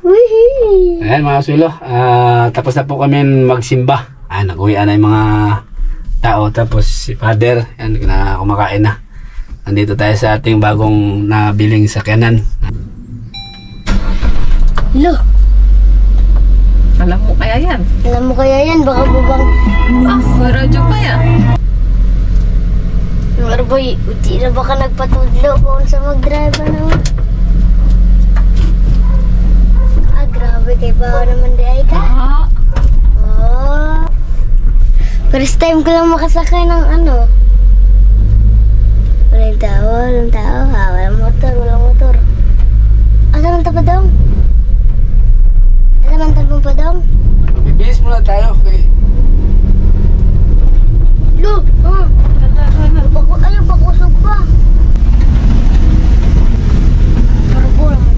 Wihii! Ayan mga sulo, tapos na po kami magsimba. Nag-uwian na yung mga tao. Tapos si Father, yan, na kumakain na. Nandito tayo sa ating bagong nabiling sakyanan. Lo! Alam mo kaya yan? Alam mo kaya yan, baka bubang... May radyo pa yan. Marboy, uti na baka nagpatudlo kung sa mag-drive naman. Grabe kay ba naman di ay ka? Oh. First time ko lang makasakay ng ano. Walang tao. Walang motor. Asa man pa daw? Asa man tapong pa daw? Bibilis muna tayo, okay? Lo! Ayaw, bakusog pa. Marbo naman.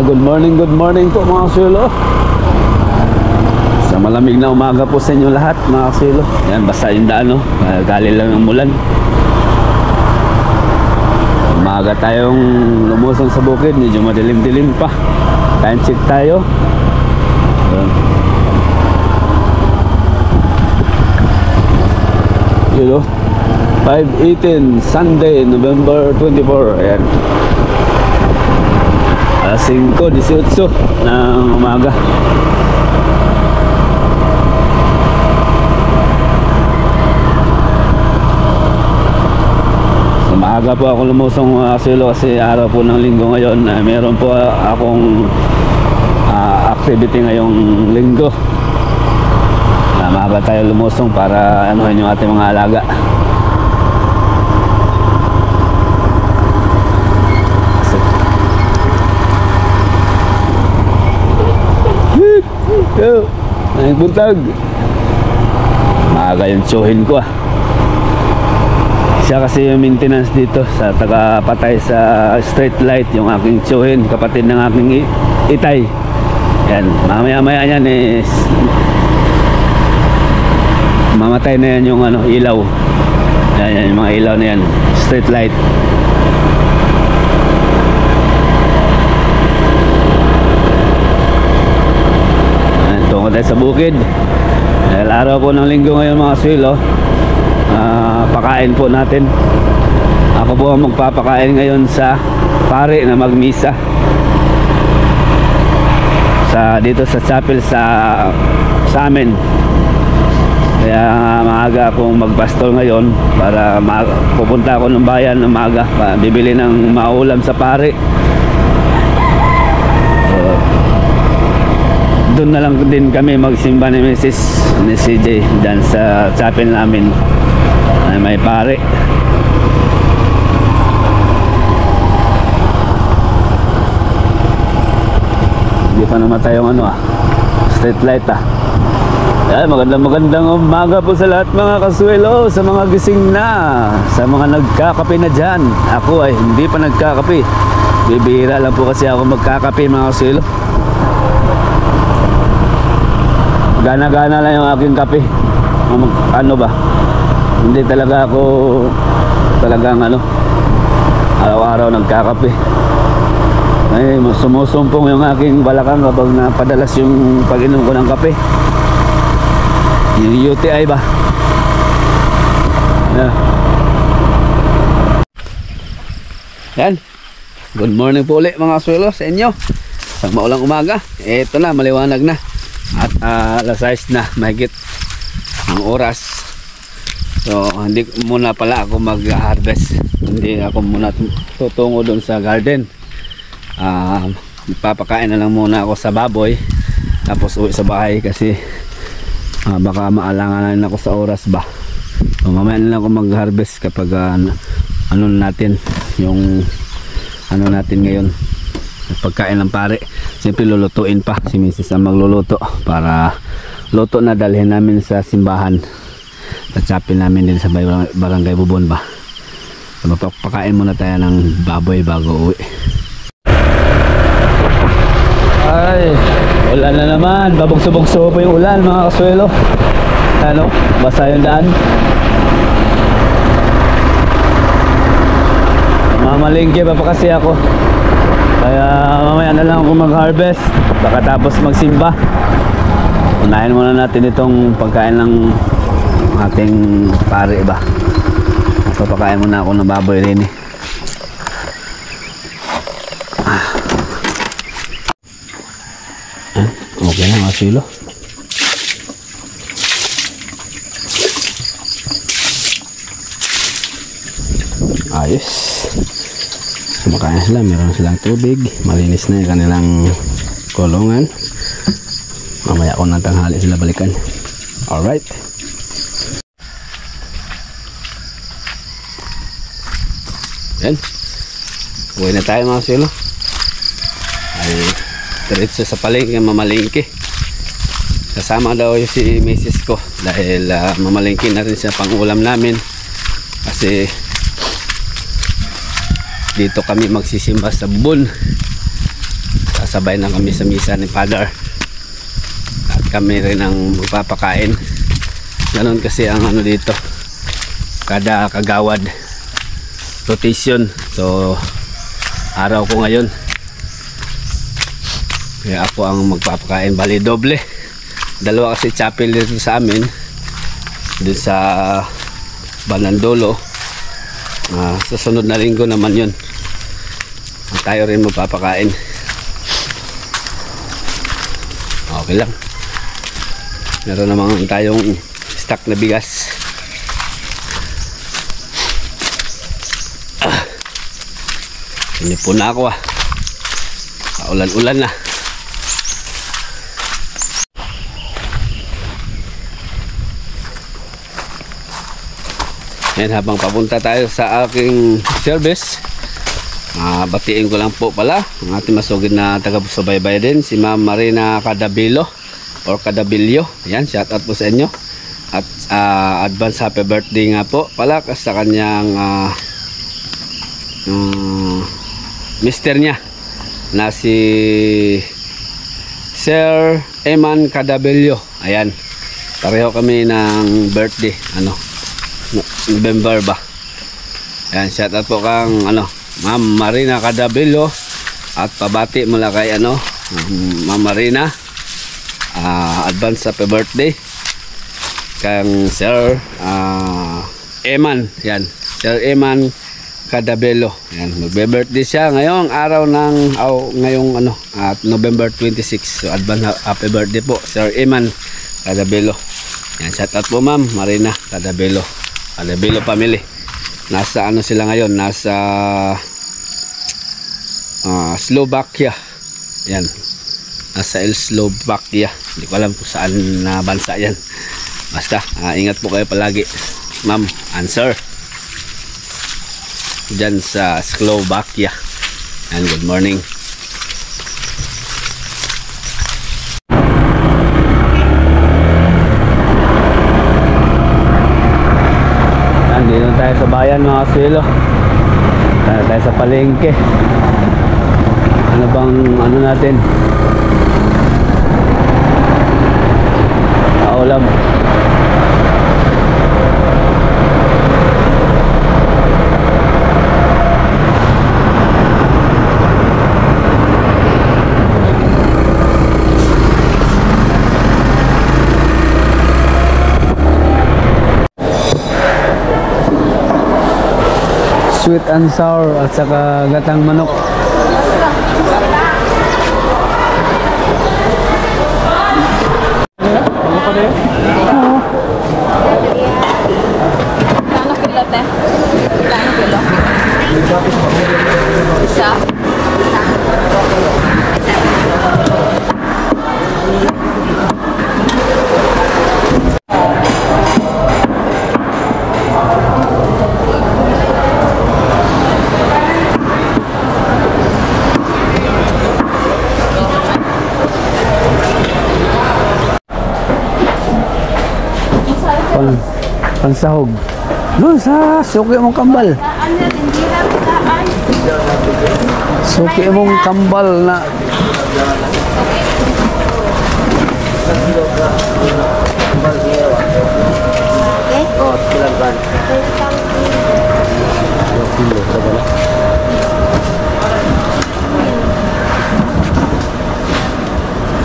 Good morning po mga kasulo. Sa malamig na umaga po sa inyo lahat mga kasulo. Yan, basta yung daan, no? Galing lang ng mulan. Umaga tayong lumusong sa bukid, medyo madilim-dilim pa. Time check tayo. Yun, 5:18 Sunday, November 24. Ayan, alas 5:18 ng umaga. Maaga po ako lumusong kasulo kasi araw po ng linggo ngayon. Meron po akong activity ngayong linggo. Maaga tayo lumusong para anuhin yung ating mga alaga. Ay buntag. Maaga yung tsuhin ko Siya kasi yung maintenance dito sa taga-patay sa street light, yung aking tsuhin, kapatid ng aking itay. Yan, mamaya-maya yan mamatay na yan yung ilaw. Yan, yung mga ilaw na yan, street light. Tungo tayo sa bukid dahil araw po ng linggo ngayon mga swilo. Pakain po natin. Ako po ang magpapakain ngayon sa pare na magmisa dito sa chapel sa amin. Kaya maaga akong magpastol ngayon para pupunta ako ng bayan ng maaga, bibili ng maulam sa pare. Doon na lang din kami magsimba ni Mrs. ni CJ dyan sa chapel namin ay may pare. Hindi pa namatay yung street light Yan, magandang umaga po sa lahat mga kasuelo, sa mga gising na, sa mga nagkakape na dyan. Ako ay hindi pa nagkakape, bibihira lang po kasi ako magkakape mga kasuelo. Gana-gana lang yung aking kape. Ano ba? Hindi talaga ako talagang araw-araw nagkakape. Ay, sumusumpong yung aking balakang kapag napadalas yung pag-inom ko ng kape. Yung UTI ba? Yan. Good morning po ulit mga kasuelo sa inyo. Sa maulang umaga. Ito na, maliwanag na. At alas 6 na mahigit ang oras. So hindi muna pala ako mag-harvest. Hindi ako muna tutungo doon sa garden. Papakain na lang muna ako sa baboy, tapos uwi sa bahay kasi baka maalanganan ako sa oras ba. So mamaya na lang ako mag-harvest kapag ano natin yung natin ngayon, pagkain ng pare. Siyempre lulutuin pa, si Mrs. ang magluluto para luto na dalhin namin sa simbahan at chapel namin din sa barangay Bubon ba. So, mapapakain muna tayo ng baboy bago uwi. Ay, ulan na naman, babugso-bugso po yung ulan mga kasuelo. Ano? Basa yung daan. Mamalingki pa kasi ako. Kaya mamaya na lang ako mag-harvest. Pagkatapos magsimba. Unahin muna natin itong pagkain ng ating pare ba. Papakain muna ako ng baboy rin eh. Okay na mga silo. Ayos. Kumakain sila, meron silang tubig, malinis na yung kanilang kulungan. Mamaya ko ng tanghali sila balikan. Alright. Yan. Uwi na tayo mga silo. Ay, diretso sa palengke, mamalingki. Kasama daw yung si Mrs. ko dahil mamalingki na rin siya pang ulam namin. Kasi dito kami magsisimba sa Bun. Sasabay na kami sa misa ni Father. At kami rin ang magpapakain. Ganon kasi ang ano dito. Kada kagawad rotation. So araw ko ngayon. Kaya ako ang magpapakain. Bali doble. Dalawa kasi chapel dito sa amin. Dito sa Banandolo. Sa sunod na linggo naman yun. Tayo rin magpapakain. Okay lang. Meron naman tayong stock na bigas. Sinipon na ako Ulan-ulan na. Yan, habang papunta tayo sa aking service, batiin ko lang po pala ang ating masugid na taga-subaybay din, si Ma'am Marina Cadabilo or Cadabillo. Yan, shout out po sa inyo. At advance happy birthday nga po pala sa kanyang mister niya na si Sir Eman Cadabillo. Ayan, pareho kami ng birthday, November ba. Ayan, shout out po kang Ma'am Marina Cadabillo. At pabati mula kay Ma'am Marina, advance happy birthday kang Sir Eman. Yan, Sir Eman Cadabelo. Yan, magbe-birthday siya ngayong araw ng ngayong November 26. So advance happy birthday po Sir Eman Cadabelo. Yan, shout out po Ma'am Marina Cadabelo. Cadabelo family. Nasa sila ngayon? Nasa Slovakia. Yan. Nasa Slovakia. Hindi ko alam kung saan na bansa yan. Basta, ingat po kayo palagi, Ma'am and Sir. Diyan sa Slovakia. And good morning. Dito tayo sa bayan mga silo. Tayo sa palengke. Ano bang natin? Ulam. Sweet and sour at saka gatang manok. Isa? Pansahog. Doon sa suki mong kambal. Suki mong kambal na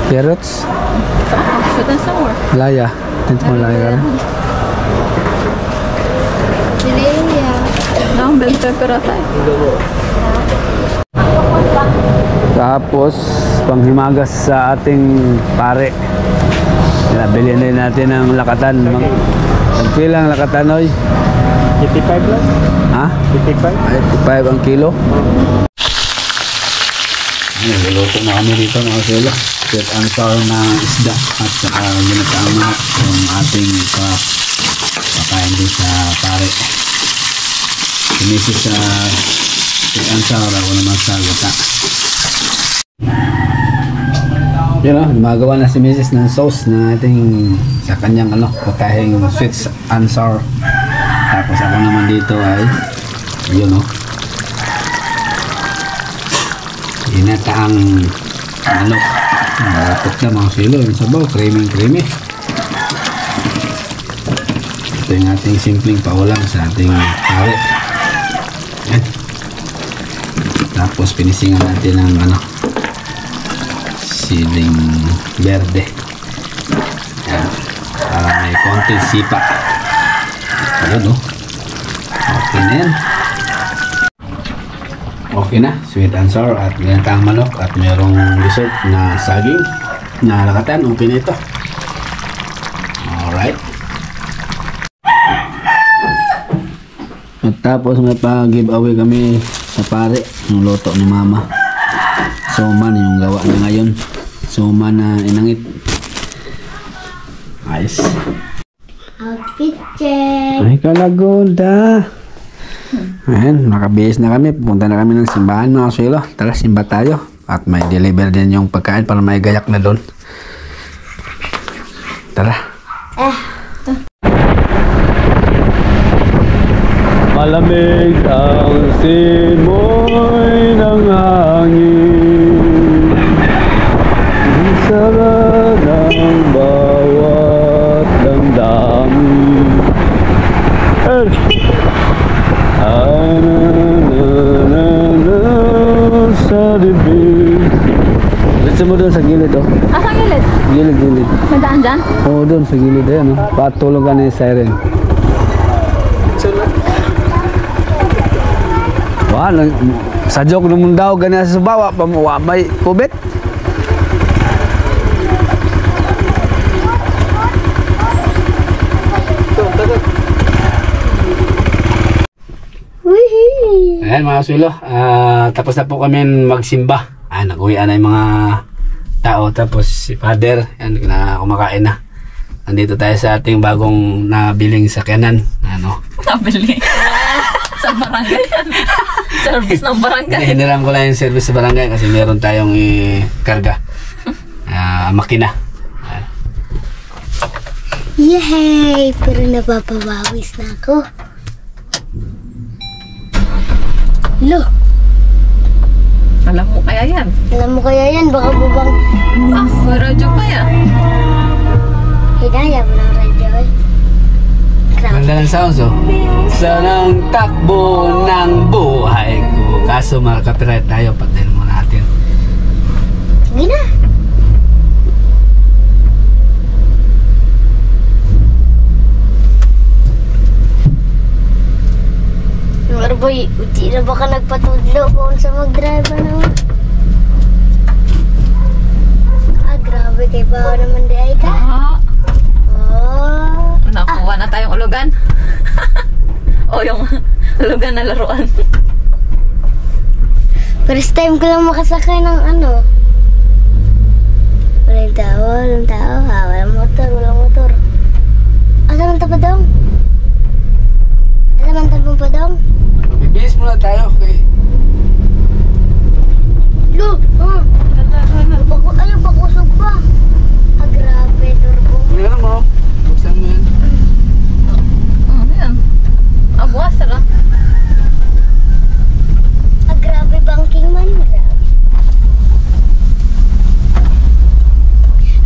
Carrots? Shoot and sour. Laya. Tinto mo laya ka rin. Sileya. No, bell pepper tayo. Tapos, panghimagas sa ating pare. Nabili na natin ng lakatan. Magpilang lakatan, oy? 55 lang? Ha? 55? 85 ang kilo. Nagluto na kami dito mga sila. Sweet and sour na isda at saka ginataang manok yung ating pakain din sa pare. Sumisi sa sweet and sour, ako naman sa gata. Yun o, gumagawa na si Mrs. ng sauce na ating sa kanyang patahing sweet and sour. Tapos ako naman dito ay yun o, ginataang manok. Malapot na mga silo, yung sabaw, creamy. Ito yung ating simpleng paulam sa ating pare. Yan. Tapos pinisingan natin ng siling berde. Yan. Para may konting sipa. Ayun o. Okay na yan. Okay na, sweet and sour at ginataang manok at mayroong dessert na saging na lakatan. Okay na ito. Alright. At tapos may pa-giveaway kami sa pare ng luto ni mama. Suman yung gawa niya ngayon. Suman na inangit. Nice. Outfit check. Ay kalagoda. Ayan, nakabihis na kami. Pupunta na kami ng simbahan mga silo. Tara, simba tayo. At may deliver din yung pagkain para may gayak na doon. Tara. Malamig ang simoy ng hangin. Ang sarap ng bawat damdamin. Sa dibig. Gusto mo doon sa gilid oh. Ah, sa gilid? Gilid. May daan dyan? Oo, doon sa gilid ayan oh. Patulog ka na yung siren. Wala, sa joke naman daw ganyan sa bawa pamuwa may kubit. Ayan mga sulo, tapos na po kami magsimba. Nag-uwian na yung mga tao. Tapos si father, kumakain na. Nandito tayo sa ating bagong nabiling sakyanan. Nabili. Sa barangay. Service ng barangay. Hiniram ko lang yung service sa barangay kasi meron tayong karga. Makina. Yay! Pero napapawawis na ako. Lo! Alam mo kaya yan? Alam mo kaya yan, baka bubang Ah, may radyo pa yan. hinaya mo ng radyo eh. Ganda ng sounds oh. Sanang takbo ng buhay ko. Kaso copyright tayo, patayin mo natin. Sige na. Boy, uti na baka nagpatudlo kung sa mag-drive na. Grabe kay ba naman di ay ka? Oh. Nakuha na tayong ulugan. O yung ulugan na laruan. First time ko lang makasakay ng Walang tao. Walang motor. Asa man tapadong? Asa man tapadong? Bibihis muna tayo, okay? Lo! Ayaw, pakusog pa. Grabe, turbo. Meron mo. Buksan mo yan. Yan. Abuas, sara. Grabe, banking man.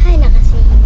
Ay, nakasihin.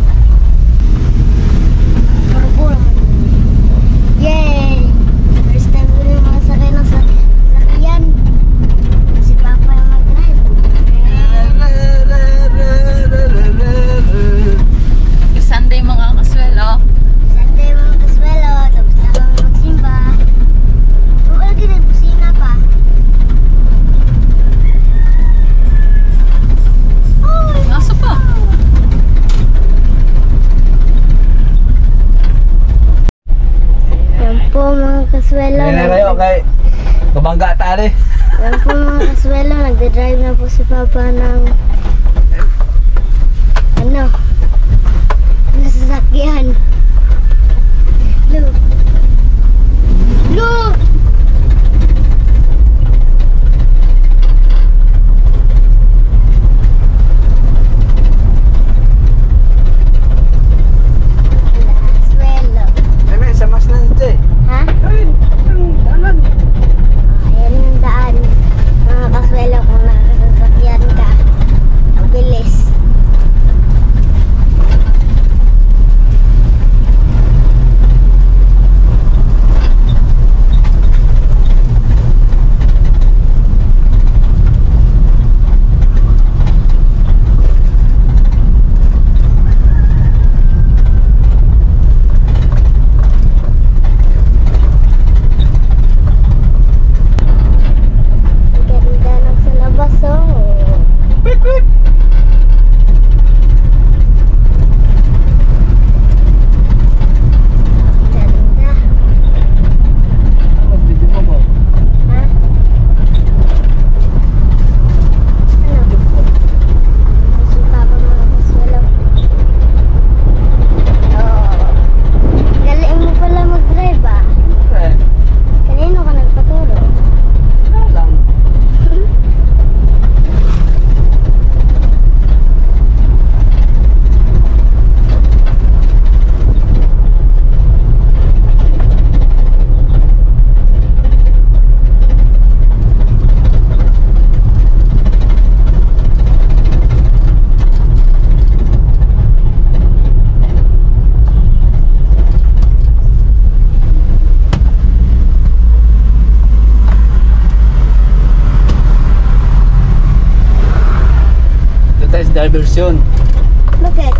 po mga kaswelo. Hindi na kayo kay kabangga tali. Yan po mga kaswelo, nagda-drive na po si Papa ng nasasakyan. Look! Look! Kaswelo. May sa mas na dito eh. Ha? Ayun, ang dalan. Ayan yung daan. Mga kaswelo, kung nakasasakyan ka, ang bilis. Ang ganda ng sa labas, oh. Ganda. Ha? Ano? Gusto pa ba mga kaswelo? Oh. Galing mo pala mag-drive, ah. Kanino ka nagpaturo? Ito tayo sa diversyon. Bakit?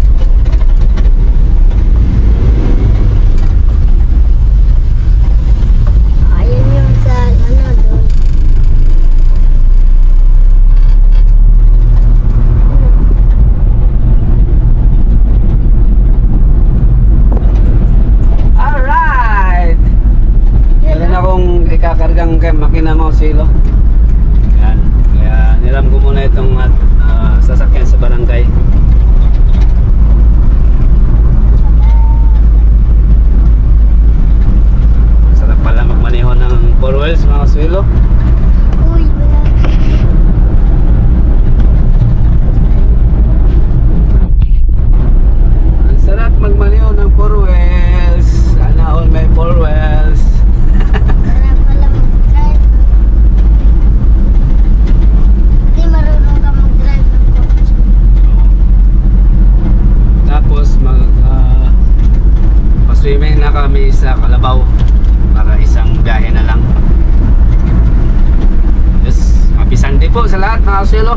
Ayun yung sa ano doon. Alright! Meron akong ikakargang kay makina mo silo. Yan. Kaya niram ko muna itong sasakyan sa barangay. Sarap pala magmaneho ng 4 wheels mga swilo. Uy, wala. Ang sarap magmaneho ng 4 wheels. Sana all may 4 wheels. Wala pala mag-drive. Hindi marunong ka mag-drive ng kotse. Tapos pa-swimming na kami sa Kalabaw para isang biyahe na lang. Yes, happy Sunday po sa lahat mga kaswelo.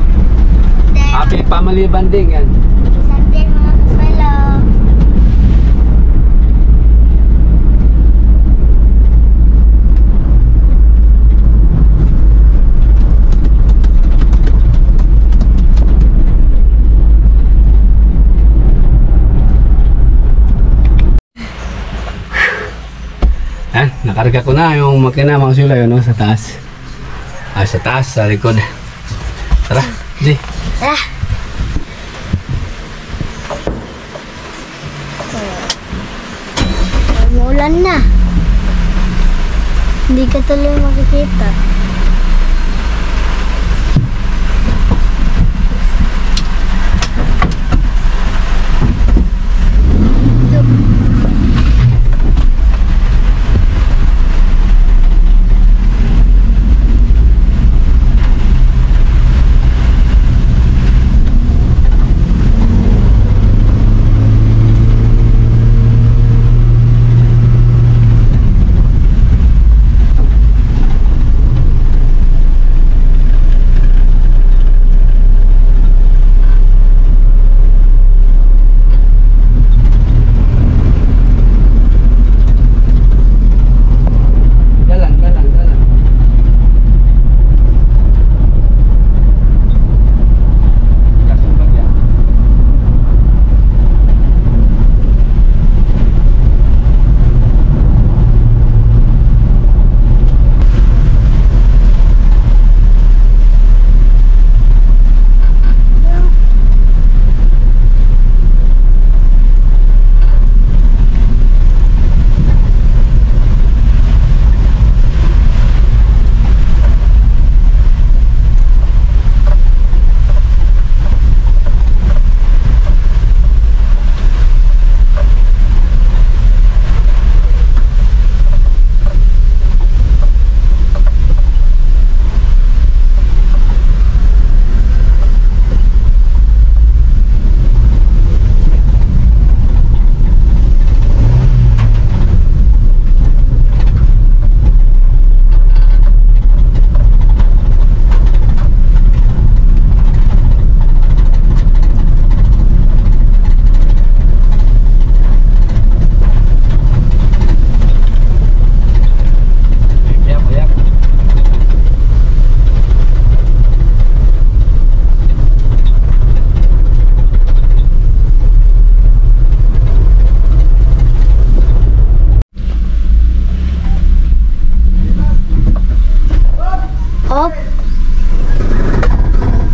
Happy family bonding yan. Sunday mga kaswelo. Yan, nakarga ko na yung makina mga kaswelo yun no, sa taas. Sa taas, sa likod. Tara, di. Tara. Umuulan na. Hindi ka tuloy makikita.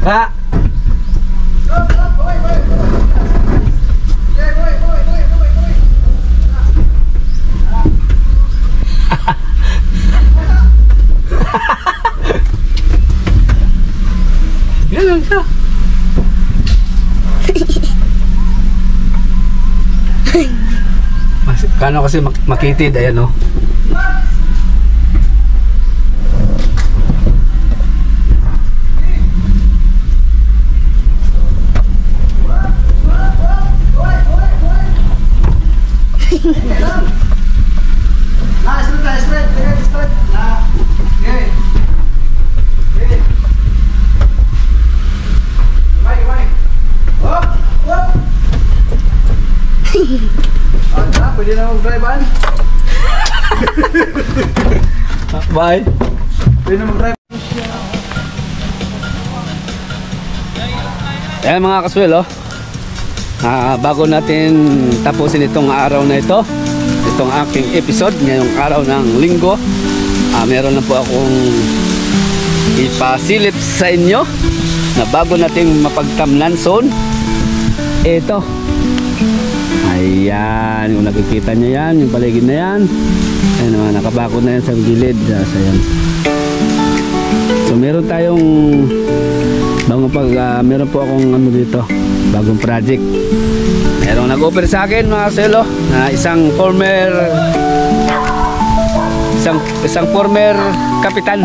Ha? Ganun siya. Kano kasi makitid, ayan o. Pwede na mag-drive-an? Bye. Pwede na mag-drive. Ayan mga kaswel, oh. Bago natin tapusin itong araw na ito, itong aking episode ngayong araw ng linggo, meron na po akong ipasilip sa inyo na bago nating mapagtamnan soon. Ito, ayan, yung nakikita nyo yan, yung paligid na yan, ayan naman, nakabako na yan sa gilid. So, ayan. So meron tayong meron po akong ano dito, bagong project. Merong nag-offer sa akin mga selo na isang former kapitan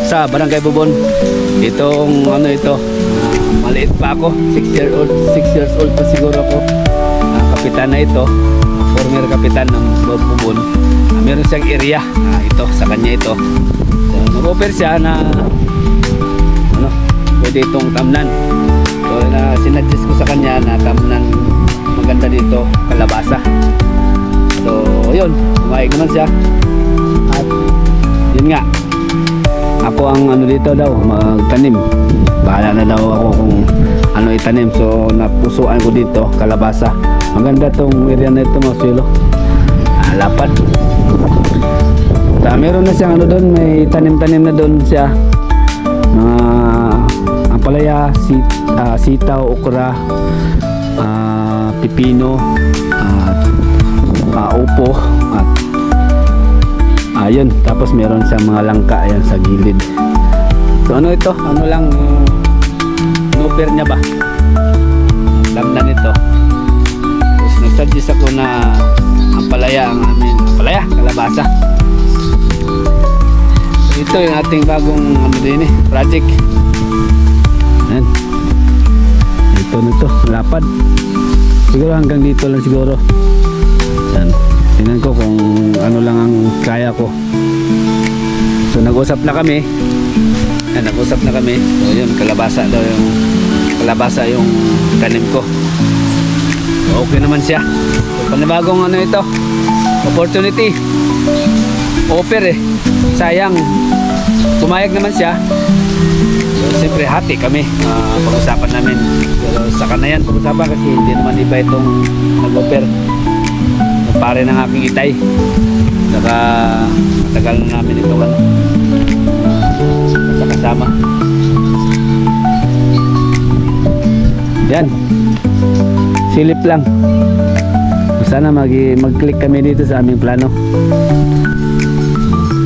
sa Barangay Bubon. Itong ano ito, maliit pa ako, 6 years old pa siguro ako. Kapitan na ito, former kapitan ng Bubon. Meron siyang area, ito sa kanya ito. So, nag-offer siya na ano, pwede itong tamnan. So sinadjust ko sa kanya na tamnan maganda dito, kalabasa. So yun, umayag naman siya. At yun nga, ako ang ano dito daw, magtanim. Bahala na daw ako kung ano itanim. So napusuan ko dito, kalabasa. Maganda tong area na ito mga silo, lapad. Meron na siyang ano doon, may tanim-tanim na doon siya, mga ampalaya, sitaw, okra, pipino, upo, at ayun, tapos meron siyang mga langka ayan sa gilid. So ano ito, ano lang, no-pair niya ba, lamnan ito. Tapos nag-suggest ako na ampalaya ang amin, ampalaya, kalabasa. Ito yung ating bagong ano din project. Ayan. Ito nito, lapad. Siguro hanggang dito lang siguro. Ayan. Tingnan ko kung ano lang ang kaya ko. So nag-usap na kami. Ayan, nag-usap na kami. So yun, kalabasa daw yung kalabasa yung tanim ko. So, okay naman siya. So, panibagong ano ito, opportunity. Offer sayang, pumayag naman siya. So siyempre hati kami, pag-usapan namin. Pero sa kanayan pag-usapan kasi hindi naman iba itong nag-offer. Pare ng aking itay, saka matagal na namin ito kasama. Yan, silip lang. Sana mag-click kami dito sa aming plano.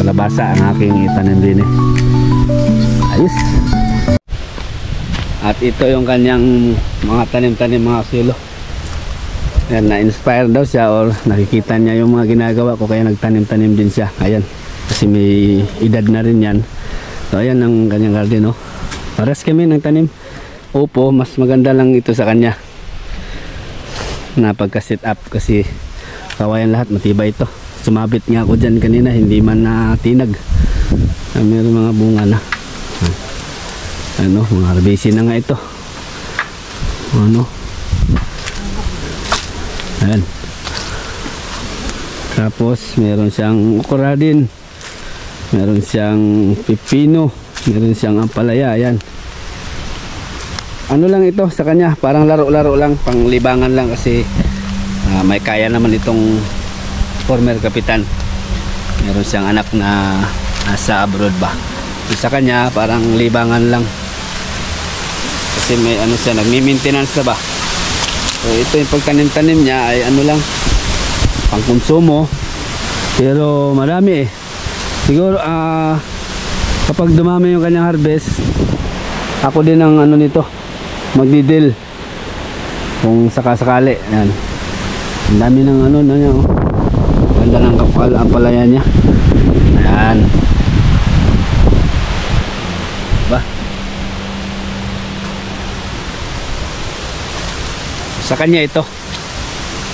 Kalabasa ang aking itanim din ayos. At ito yung kanyang mga tanim-tanim mga silo. Ayan, na-inspire daw siya or nakikita niya yung mga ginagawa ko kaya nagtanim-tanim din siya. Ayan, kasi may edad na rin yan. So ayan ang kanyang garden, oh. Paras kami nagtanim. Opo, mas maganda lang ito sa kanya na pagka-set up kasi kawayan lahat, matibay ito. Sumabit nga ako dyan kanina, hindi man natinag. Meron mga bunga na. Ano, mga harvesty na nga ito. Ano? Ayan. Tapos meron siyang okra din. Meron siyang pipino. Meron siyang ampalaya. Ayan. Ano lang ito sa kanya, parang laro-laro lang, panglibangan lang kasi may kaya naman itong former kapitan. Meron siyang anak na nasa abroad ba. Sa kanya parang libangan lang. kasi may ano siya, nagmi-maintenance na ba. So ito yung pagtanim-tanim niya ay ano lang, pangkonsumo, pero marami eh. Siguro kapag dumami yung kanyang harvest, ako din ang ano nito, magdidil kung sakasakali. Ayan, ang dami ng ano na niya, oh. Ganda ng ampalaya niya. Ayan ba, sa kanya ito,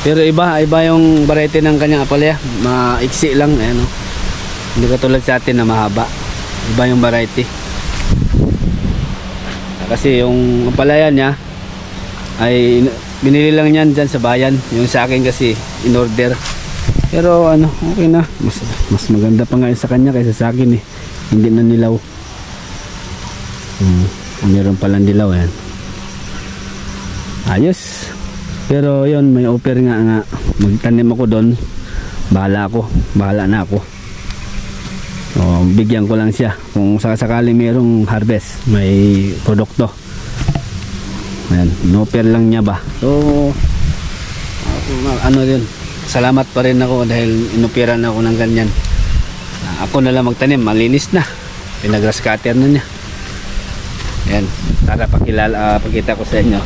pero iba yung variety ng kanyang ampalaya, maiksi lang. Ayan, oh. Hindi katulad sa atin na mahaba, iba yung variety. Kasi yung ampalaya niya ay binili lang yan dyan sa bayan. Yung sa akin kasi in order, pero ano, okay na, mas maganda pa nga sa kanya kaysa sa akin eh. Hindi na nilaw. Meron palang dilaw. Yan, ayos. Pero yun, may offer nga magtanim ako doon. Bahala na ako. O, bigyan ko lang siya kung sakasakali mayroong harvest, may produkto. Ayan, in-offer lang niya ba. So ano din, salamat pa rin ako dahil inoperan ako ng ganyan. Ako na lang magtanim, malinis na, pinag-grass cutter na niya. Ayan, tara pakita ko sa inyo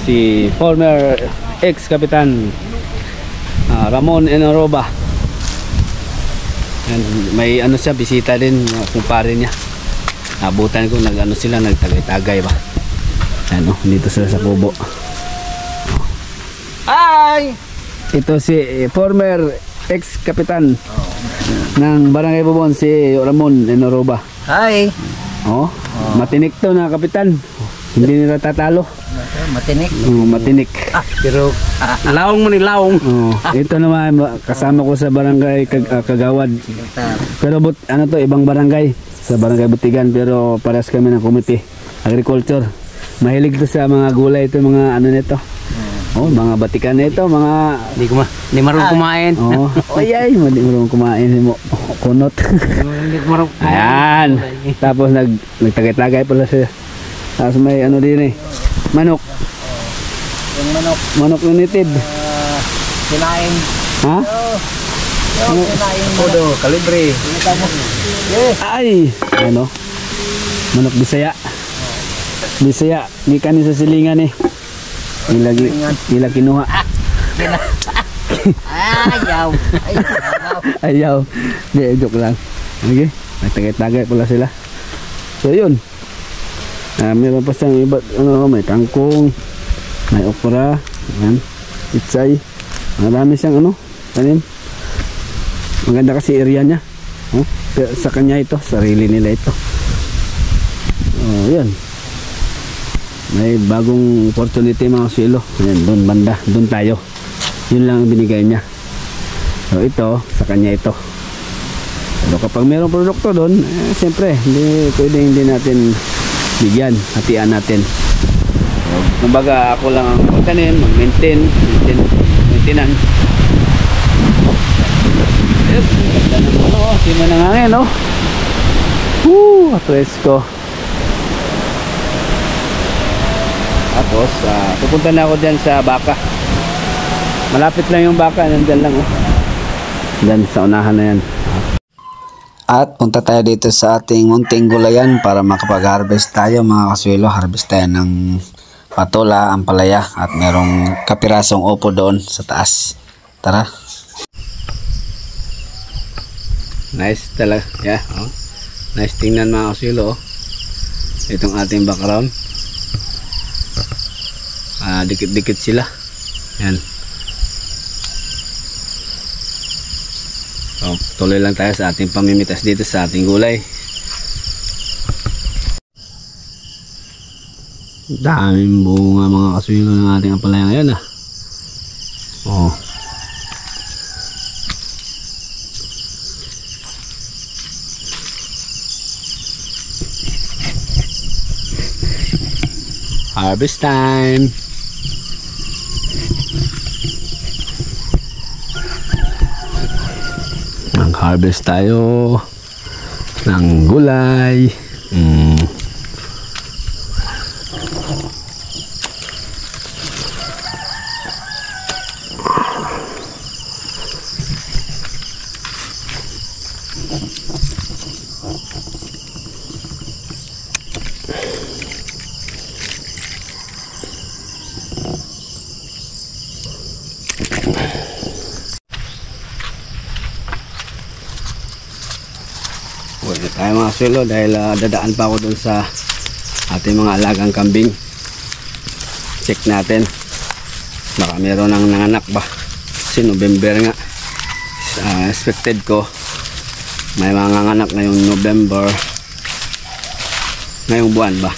si former ex-kapitan Ramon Enoroba. Ayan, may ano siya, bisita din, kumpare niya. Abutan ko, nag-ano sila, nagtagay-tagay ba. Ayan, dito sila sa kubo. Hi! Ito si former ex-kapitan ng Barangay Bubon, si Ramon Enoroba. Hi. Matinik to na kapitan. Hindi nila tatalo. Matinik. Matinik. Pero lawong mo ni lawong. Ito naman kasama ko sa barangay Kagawad. Pero ano to, ibang barangay, sa barangay Butigan, pero paras kami ng committee agriculture. Mahilig to sa mga gulay, ito mga ano nito. Mga batikan nito, mga Hindi marunong kumain. Oyay, hindi marunong kumain mo. Kunot. Hindi marunong. Ayan. Tapos nagtagay-tagay pala siya. Tapos may ano din eh, manok. Yung Manok yung native. kinain. Ha? Yung kinain podo, kalibre. Ay, ano? Manok Bisaya. Bisaya, di kanin sa silingan eh. Nila kinuha. Ayaw. Ayaw. Di, joke lang. Okay, nagtagay-tagay pala sila. So yun. Meron pa siyang iba, may kangkong, may okra, yan, itsay. Marami siyang tanim. Maganda kasi area niya. Sa kanya ito, sarili nila ito. Yan. May bagong opportunity mga silo. Ayan, doon banda, doon tayo. Yun lang ang binigay niya. So ito, sa kanya ito. Pero kapag mayroong produkto doon, siyempre, hindi natin bigyan, hatian natin. So, kumbaga ako lang ang magtanim, maintenance. Yes, ganda ng sima ng hangin, presko. Tapos pupunta na ako dyan sa baka. Malapit lang yung baka, nandyan lang dyan sa unahan na yan. At punta tayo dito sa ating munting gulayan para makapag-harvest tayo mga kaswelo. Harvest tayo ng patola, ampalaya, at merong kapirasong opo doon sa taas. Tara. Nice talaga. Yeah, nice tingnan mga kaswelo. Itong ating background. Dikit-dikit sila. Yan. So, tuloy lang tayo sa ating pamimitas dito sa ating gulay. Daming bunga mga kaswilo ng ating ampalaya ngayon Harvest time. Mag-harvest tayo ng gulay. Huwag na tayo mga swelo dahil dadaan pa ako dun sa ating mga alagang kambing. Check natin baka meron ng nanganak ba kasi November nga. Expected ko may mga nanganak ngayong November, ngayong buwan ba,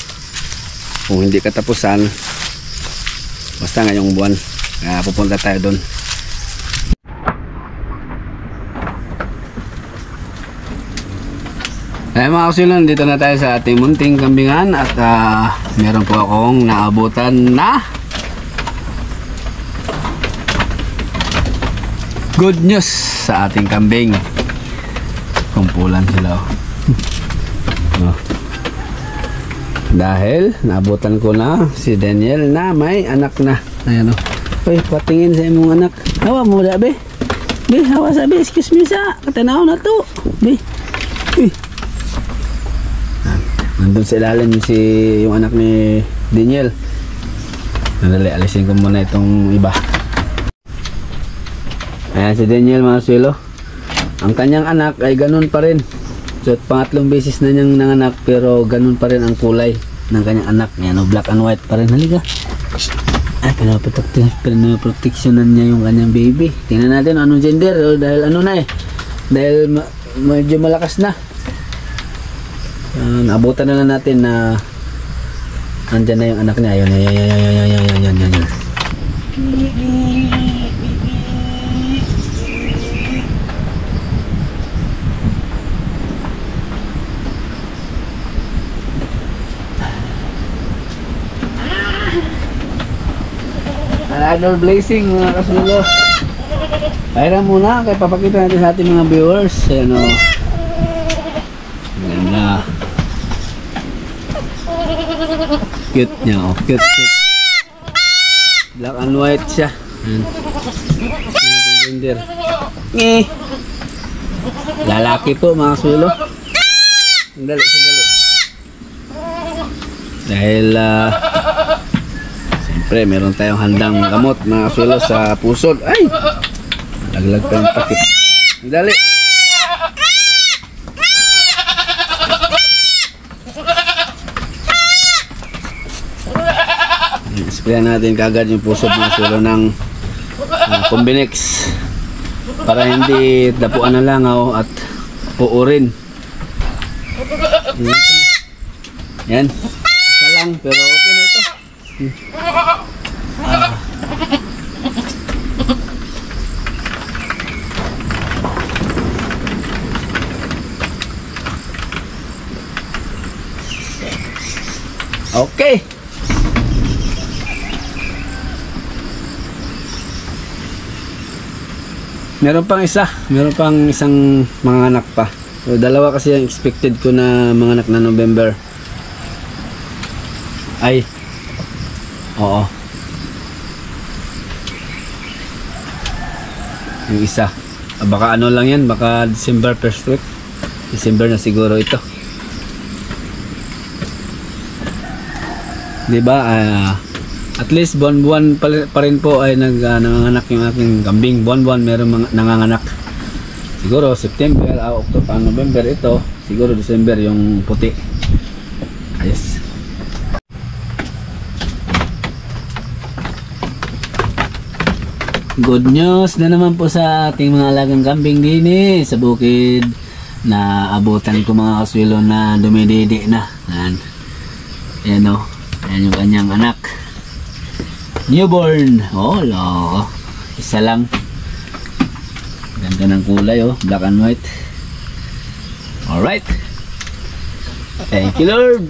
kung hindi katapusan basta ngayong buwan. Kaya pupunta tayo dun. Ay mga kasulan, dito na tayo sa ating munting kambingan at meron po akong naabutan na good news sa ating kambing. Kumpulan sila oh. Dahil naabutan ko na si Daniel na may anak na. Ayan o. Uy, patingin sa imong anak. Hawa mo da be. Be, hawa sabi, excuse me sa katanaw na to. Be. Uy. Nandun sa ilalim si yung anak ni Daniel. Nadali, alisin ko muna itong iba. Ayan si Daniel mga swelo. Ang kanyang anak ay ganun pa rin. So pangatlong beses na niyang nanganak pero ganun pa rin ang kulay ng kanyang anak. Ayan o, black and white pa rin. Halika. Ay, pinaproteksyonan niya yung kanyang baby. Tingnan natin anong gender. O, dahil ano na eh. Dahil medyo malakas na. Naabutan na lang natin na andyan na yung anak niya. Ayun. Another blessing mga kasulo. Kaya muna kaya papakita natin sa ating mga viewers. Ayan o. Ganda. Cute niya oh. Cute. Black and white siya. Gender. Lalaki po mga kasulo. Sandali. Dahil siyempre meron tayong handang gamot mga kasulo sa pusod. Ay! Laglag pa yung takip. Dali! Sprayan natin kagad yung pusod mga kasulo ng Combinex para hindi dapuan ng langaw at puurin. Yan. Isa lang pero okay na ito. Okay. Meron pang isang mga anak pa. So, dalawa kasi ang expected ko na mga anak na November. Ay. Oo. Yung isa. Baka ano lang yan, baka December first week. December na siguro ito. Diba? At least buwan-buwan pa rin po ay nanganganak yung aking kambing. Buwan-buwan meron nanganganak. Siguro September, October, November ito. Siguro December yung puti. Ayos. Good news na naman po sa ating mga alagang kambing din sa bukid. Na abutan ko mga kaswilo na dumididi na. Ayan o. Ayan yung kanyang anak. Newborn. Oh, lo. Isa lang. Ganda ng kulay oh. Black and white. Alright. Thank you Lord.